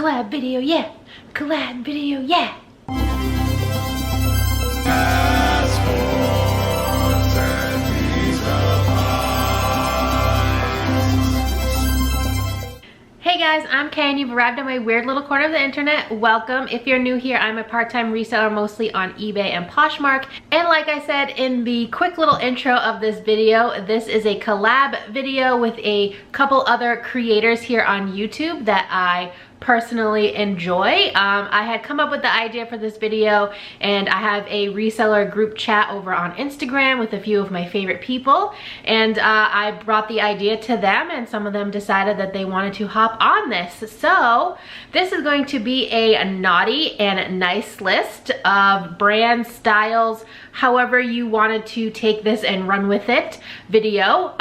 Collab video, yeah. Collab video, yeah. Hey guys, I'm Kay and you've arrived at my weird little corner of the internet. Welcome. If you're new here, I'm a part-time reseller mostly on eBay and Poshmark. And like I said in the quick little intro of this video, this is a collab video with a couple other creators here on YouTube that I personally enjoy. I had come up with the idea for this video and I have a reseller group chat over on Instagram with a few of my favorite people, and I brought the idea to them and some of them decided that they wanted to hop on this. So this is going to be a naughty and nice list of brand styles, however you wanted to take this and run with it video.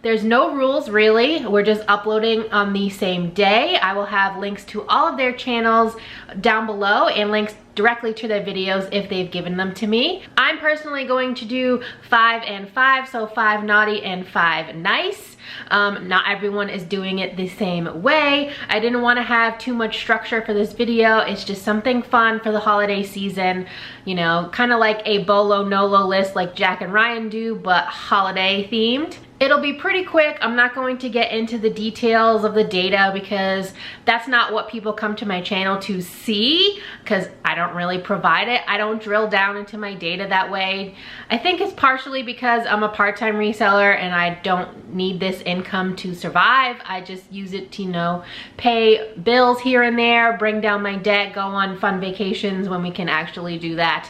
There's no rules really, we're just uploading on the same day. I will have links to all of their channels down below and links directly to their videos if they've given them to me. I'm personally going to do 5 and 5, so 5 naughty and 5 nice. Not everyone is doing it the same way. I didn't want to have too much structure for this video. It's just something fun for the holiday season, you know, kind of like a Bolo Nolo list like Jack and Ryan do, but holiday themed. It'll be pretty quick. I'm not going to get into the details of the data because that's not what people come to my channel to see, because I don't really provide it. I don't drill down into my data that way. I think it's partially because I'm a part-time reseller and I don't need this income to survive. I just use it to, you know, pay bills here and there, bring down my debt, go on fun vacations when we can actually do that,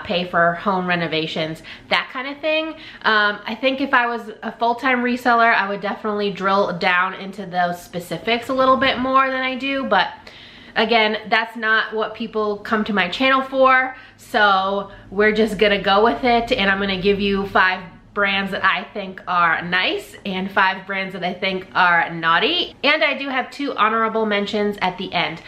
pay for home renovations, that kind of thing. I think if I was a full-time reseller, I would definitely drill down into those specifics a little bit more than I do, but again, that's not what people come to my channel for, so we're just gonna go with it, and I'm gonna give you 5 brands that I think are nice and 5 brands that I think are naughty, and I do have 2 honorable mentions at the end.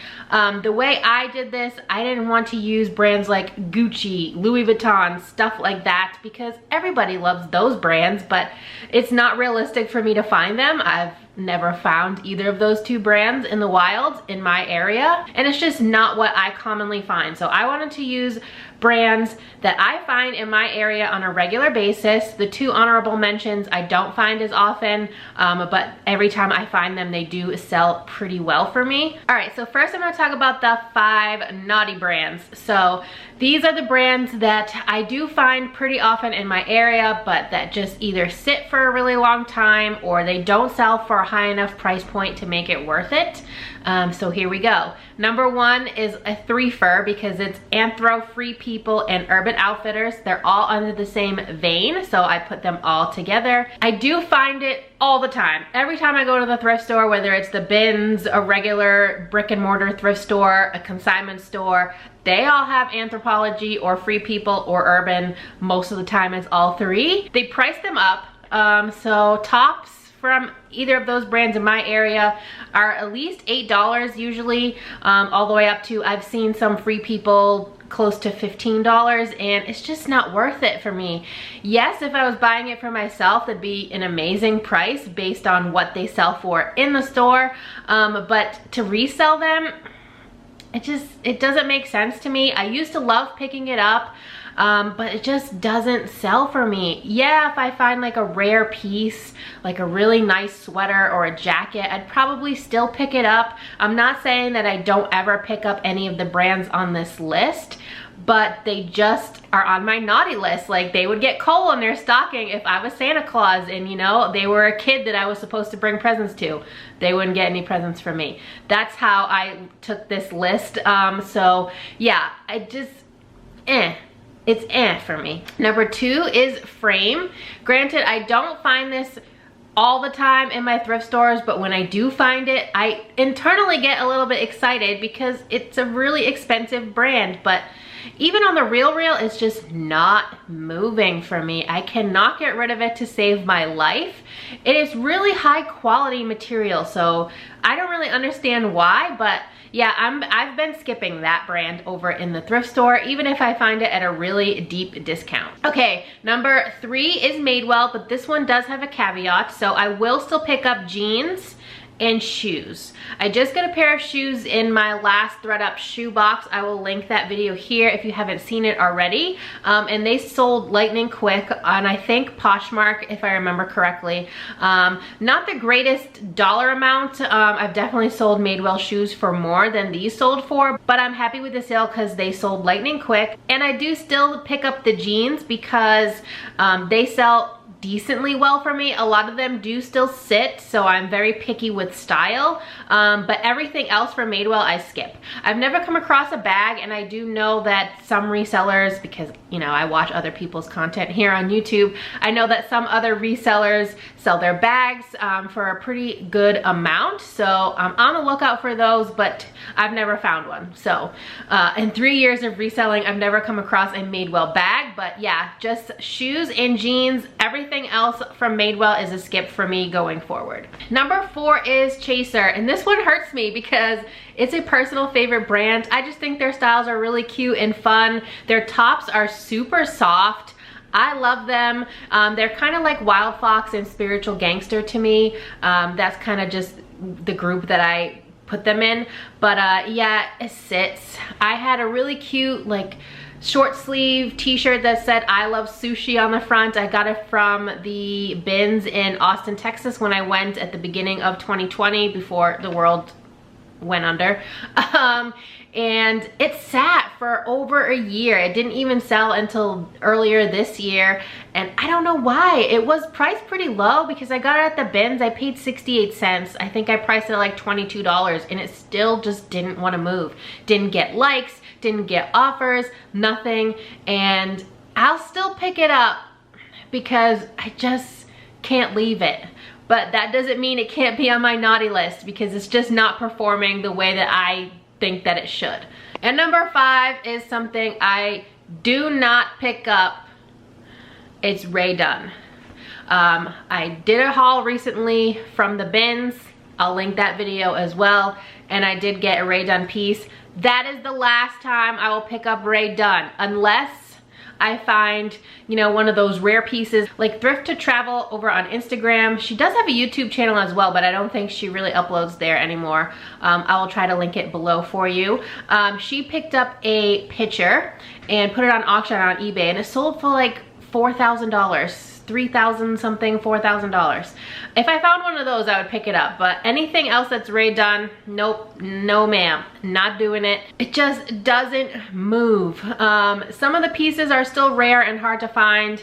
The way I did this, I didn't want to use brands like Gucci, Louis Vuitton, stuff like that, because everybody loves those brands, but it's not realistic for me to find them. I've never found either of those 2 brands in the wild in my area, and it's just not what I commonly find. So I wanted to use brands that I find in my area on a regular basis. The 2 honorable mentions I don't find as often, but every time I find them, they do sell pretty well for me. All right, so first I'm gonna talk about the 5 naughty brands. So these are the brands that I do find pretty often in my area, but that just either sit for a really long time or they don't sell for a high enough price point to make it worth it. So here we go. Number 1 is a threefer because it's Anthro, Free People, and Urban Outfitters. They're all under the same vein, so I put them all together. I do find it all the time. Every time I go to the thrift store, whether it's the bins, a regular brick and mortar thrift store, a consignment store, they all have Anthropologie or Free People or Urban. Most of the time it's all 3. They price them up, so tops from either of those brands in my area are at least $8 usually, all the way up to, I've seen some Free People close to $15, and it's just not worth it for me. Yes, if I was buying it for myself, it'd be an amazing price based on what they sell for in the store, but to resell them, it doesn't make sense to me. I used to love picking it up, but it just doesn't sell for me. Yeah, if I find like a rare piece, like a really nice sweater or a jacket, I'd probably still pick it up. I'm not saying that I don't ever pick up any of the brands on this list, but they just are on my naughty list. Like, they would get coal in their stocking if I was Santa Claus and, you know, they were a kid that I was supposed to bring presents to. They wouldn't get any presents from me. That's how I took this list. So yeah, I just, it's for me. Number 2 is Frame. Granted, I don't find this all the time in my thrift stores, but when I do find it, I internally get a little bit excited because it's a really expensive brand, but even on the RealReal, it's just not moving for me. I cannot get rid of it to save my life. It is really high quality material, so I don't really understand why, but yeah, I've been skipping that brand over in the thrift store, even if I find it at a really deep discount. Okay, number 3 is Madewell, but this one does have a caveat, so I will still pick up jeans and shoes. I just got a pair of shoes in my last thread up shoe box. I will link that video here if you haven't seen it already. And they sold lightning quick on, I think, Poshmark, if I remember correctly. Not the greatest dollar amount. I've definitely sold Madewell shoes for more than these sold for, but I'm happy with the sale because they sold lightning quick. And I do still pick up the jeans because they sell decently well for me. A lot of them do still sit, so I'm very picky with style, but everything else for Madewell I skip. I've never come across a bag, and I do know that some resellers, because you know I watch other people's content here on YouTube, I know that some other resellers sell their bags for a pretty good amount, so I'm on the lookout for those, but I've never found one. So in 3 years of reselling, I've never come across a Madewell bag, but yeah, just shoes and jeans. Everything else from Madewell is a skip for me going forward. Number 4 is Chaser, and this one hurts me because it's a personal favorite brand. I just think their styles are really cute and fun. Their tops are super soft. I love them. They're kind of like Wild Fox and Spiritual Gangster to me. That's kind of just the group that I put them in. But yeah, it sits. I had a really cute like short sleeve t-shirt that said I love sushi on the front. I got it from the bins in Austin, Texas when I went at the beginning of 2020 before the world went under. And it sat for over a year. It didn't even sell until earlier this year, and I don't know why. It was priced pretty low because I got it at the bins. I paid 68 cents. I think I priced it like $22, and it still just didn't want to move. Didn't get likes, didn't get offers, nothing, and I'll still pick it up because I just can't leave it. But that doesn't mean it can't be on my naughty list because it's just not performing the way that I think that it should. And number 5 is something I do not pick up. It's Dunn. I did a haul recently from the bins. I'll link that video as well. And I did get a Dunn piece. That is the last time I will pick up Dunn, unless I find, you know, one of those rare pieces like Thrift to Travel over on Instagram. She does have a YouTube channel as well, but I don't think she really uploads there anymore. I will try to link it below for you. She picked up a picture and put it on auction on eBay, and it sold for like $4,000. 3,000 something, $4,000. If I found one of those, I would pick it up, but anything else that's Dunn, nope, no ma'am, not doing it. It just doesn't move. Some of the pieces are still rare and hard to find,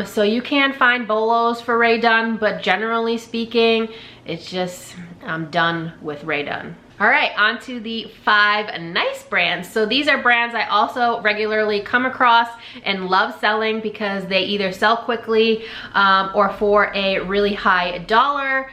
so you can find bolos for Dunn, but generally speaking, it's just, I'm done with Dunn. All right, on to the 5 nice brands. So these are brands I also regularly come across and love selling because they either sell quickly or for a really high dollar,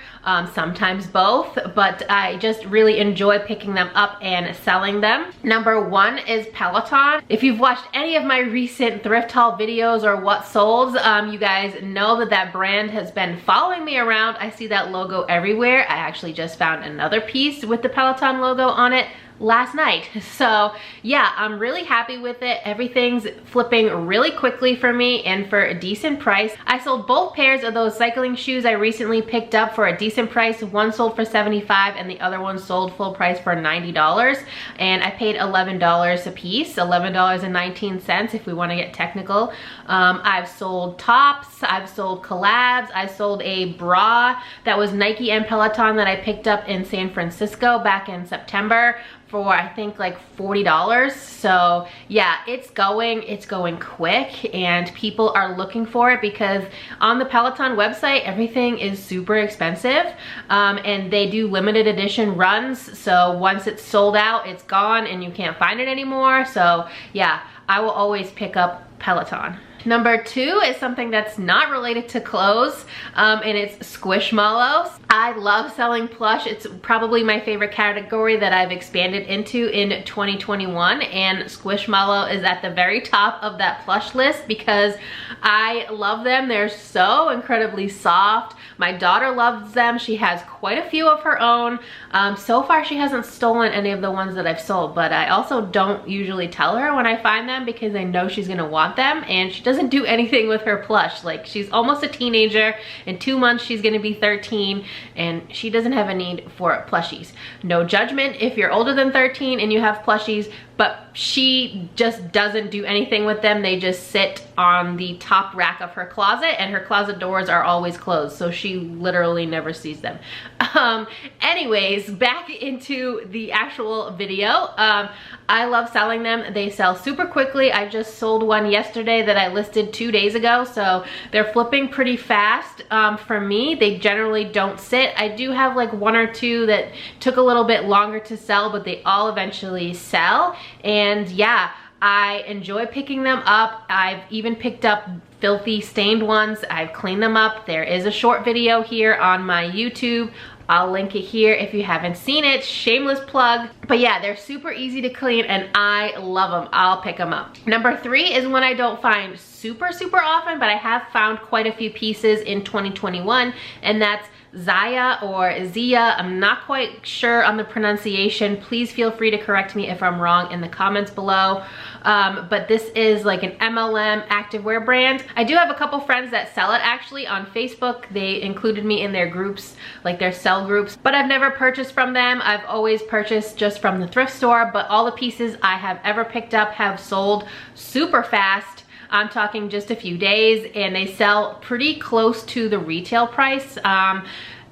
sometimes both, but I just really enjoy picking them up and selling them. Number 1 is Peloton. If you've watched any of my recent thrift haul videos or what sold, you guys know that that brand has been following me around. I see that logo everywhere. I actually just found another piece with the Peloton logo on it last night. So yeah, I'm really happy with it. Everything's flipping really quickly for me and for a decent price. I sold both pairs of those cycling shoes I recently picked up for a decent price. One sold for $75 and the other one sold full price for $90, and I paid $11 a piece, $11.19 if we want to get technical. I've sold tops, I've sold collabs, I sold a bra that was Nike and Peloton that I picked up in San Francisco back in September for I think like $40. So yeah, it's going quick, and people are looking for it because on the Peloton website everything is super expensive, and they do limited edition runs, so once it's sold out it's gone and you can't find it anymore. So yeah, I will always pick up Peloton. Number 2 is something that's not related to clothes, and it's Squishmallows. I love selling plush. It's probably my favorite category that I've expanded into in 2021, and Squishmallow is at the very top of that plush list because I love them. They're so incredibly soft. My daughter loves them. She has quite a few of her own. So far she hasn't stolen any of the ones that I've sold, but I also don't usually tell her when I find them because I know she's gonna want them, and she doesn't doesn't do anything with her plush. Like, she's almost a teenager. In 2 months, she's gonna be 13, and she doesn't have a need for plushies. No judgment if you're older than 13 and you have plushies, but she just doesn't do anything with them. They just sit on the top rack of her closet, and her closet doors are always closed, so she literally never sees them. Anyways, back into the actual video. I love selling them. They sell super quickly. I just sold one yesterday that I listed 2 days ago, so they're flipping pretty fast. For me, they generally don't sit. I do have like 1 or 2 that took a little bit longer to sell, but they all eventually sell. And yeah, I enjoy picking them up. I've even picked up filthy stained ones. I've cleaned them up. There is a short video here on my YouTube. I'll link it here if you haven't seen it. Shameless plug. But yeah, they're super easy to clean and I love them. I'll pick them up. Number 3 is one I don't find super often, but I have found quite a few pieces in 2021, and that's Ziya or Ziya. I'm not quite sure on the pronunciation. Please feel free to correct me if I'm wrong in the comments below. But this is like an MLM activewear brand. I do have a couple friends that sell it actually on Facebook. They included me in their groups, like their sell groups, but I've never purchased from them. I've always purchased just from the thrift store, but all the pieces I have ever picked up have sold super fast. I'm talking just a few days, and they sell pretty close to the retail price.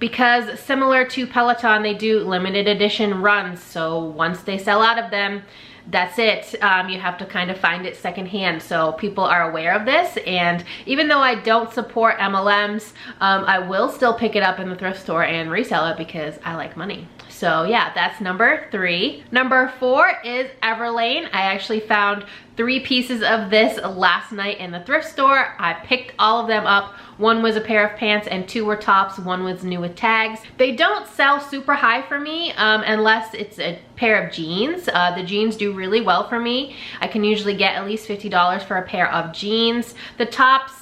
Because similar to Peloton, they do limited edition runs. So once they sell out of them, that's it. You have to kind of find it secondhand. So people are aware of this. And even though I don't support MLMs, I will still pick it up in the thrift store and resell it because I like money. So yeah, that's number 3. Number 4 is everlane. I actually found 3 pieces of this last night in the thrift store. I picked all of them up. 1 was a pair of pants and 2 were tops. 1 was new with tags. They don't sell super high for me unless it's a pair of jeans. The jeans do really well for me. I can usually get at least $50 for a pair of jeans. The tops,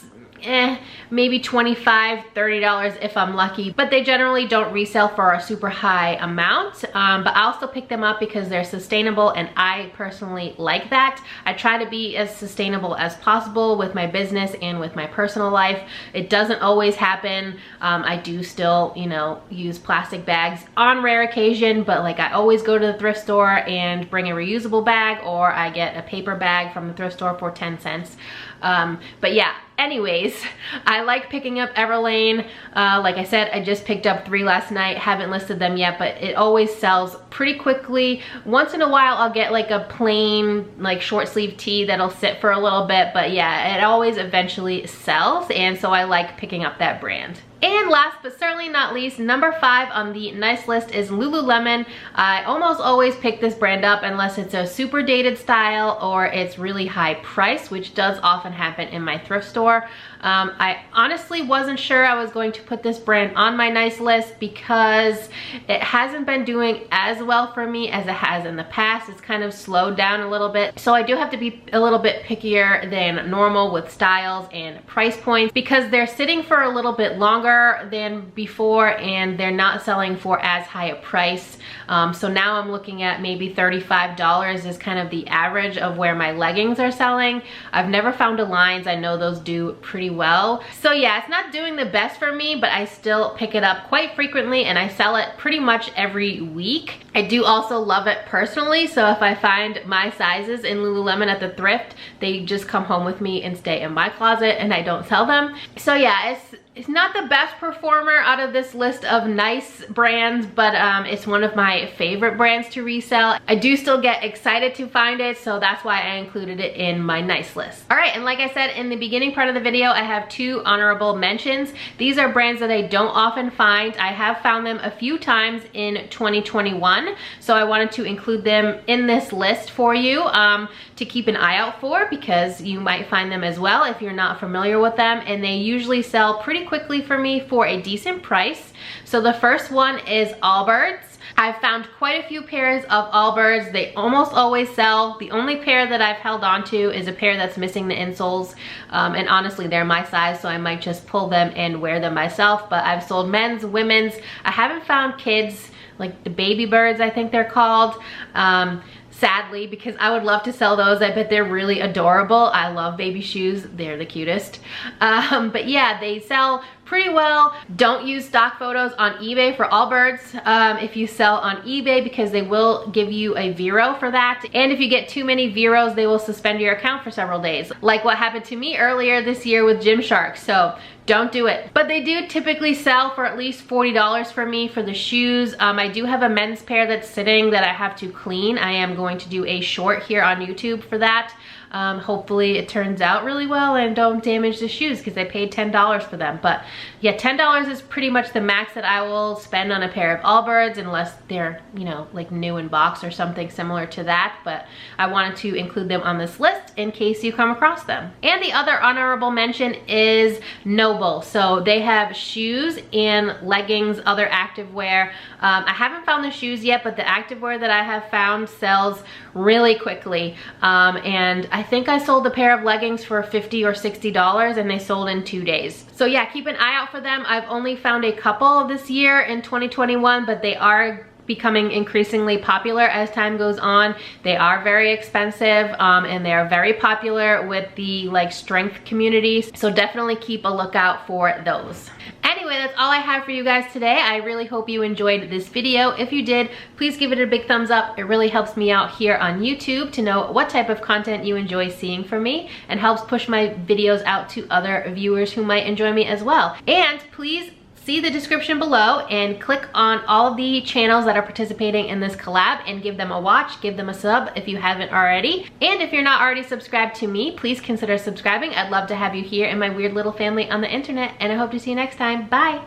maybe $25, $30 if I'm lucky, but they generally don't resell for a super high amount. But I'll still pick them up because they're sustainable, and I personally like that. I try to be as sustainable as possible with my business and with my personal life. It doesn't always happen. I do still, you know, use plastic bags on rare occasion, but like I always go to the thrift store and bring a reusable bag, or I get a paper bag from the thrift store for 10 cents. But yeah, anyways, I like picking up everlane. Like I said, I just picked up 3 last night. Haven't listed them yet, but it always sells pretty quickly. Once in a while, I'll get like a plain, like short sleeve tee that'll sit for a little bit, but yeah, it always eventually sells, and so I like picking up that brand. And last but certainly not least, number 5 on the nice list is Lululemon. I almost always pick this brand up unless it's a super dated style or it's really high price, which does often happen in my thrift store. I honestly wasn't sure I was going to put this brand on my nice list because it hasn't been doing as well for me as it has in the past. It's kind of slowed down a little bit. So I do have to be a little bit pickier than normal with styles and price points because they're sitting for a little bit longer than before and they're not selling for as high a price. So now I'm looking at maybe $35 is kind of the average of where my leggings are selling. I've never found Aligns. I know those do pretty well. So yeah, it's not doing the best for me, but I still pick it up quite frequently and I sell it pretty much every week. I do also love it personally, so if I find my sizes in Lululemon at the thrift, they just come home with me and stay in my closet and I don't sell them. So yeah, it's not the best performer out of this list of nice brands, but it's one of my favorite brands to resell. I do still get excited to find it, so that's why I included it in my nice list. All right, and like I said in the beginning part of the video, I have 2 honorable mentions. These are brands that I don't often find. I have found them a few times in 2021, so I wanted to include them in this list for you to keep an eye out for, because you might find them as well if you're not familiar with them, and they usually sell pretty quickly for me for a decent price. So the first one is allbirds. I've found quite a few pairs of allbirds. They almost always sell. The only pair that I've held on to is a pair that's missing the insoles, and honestly they're my size, so I might just pull them and wear them myself. But I've sold men's, women's. I haven't found kids, like the baby birds I think they're called. sadly, because I would love to sell those. I bet they're really adorable. I love baby shoes. They're the cutest. But yeah, they sell pretty well. Don't use stock photos on eBay for allbirds if you sell on eBay, because they will give you a Vero for that. And if you get too many Veros, they will suspend your account for several days, like what happened to me earlier this year with Gymshark. So don't do it. But they do typically sell for at least $40 for me for the shoes. I do have a men's pair that's sitting that I have to clean. I am going to do a short here on YouTube for that. Hopefully it turns out really well and don't damage the shoes, because I paid $10 for them. But yeah, $10 is pretty much the max that I will spend on a pair of allbirds, unless they're, you know, like new in box or something similar to that. But I wanted to include them on this list in case you come across them. And the other honorable mention is Noble. So they have shoes and leggings, other activewear. I haven't found the shoes yet, but the activewear that I have found sells really quickly. And I think I sold a pair of leggings for $50 or $60, and they sold in 2 days. So yeah, keep an eye out for them. I've only found a couple this year in 2021, but they are becoming increasingly popular as time goes on. They are very expensive, and they are very popular with the like strength communities. So definitely keep a lookout for those. Anyway, that's all I have for you guys today. I really hope you enjoyed this video. If you did, please give it a big thumbs up. It really helps me out here on YouTube to know what type of content you enjoy seeing from me, and helps push my videos out to other viewers who might enjoy me as well. And please see the description below and click on all the channels that are participating in this collab and give them a watch, give them a sub if you haven't already. And if you're not already subscribed to me, please consider subscribing. I'd love to have you here in my weird little family on the internet, and I hope to see you next time. Bye!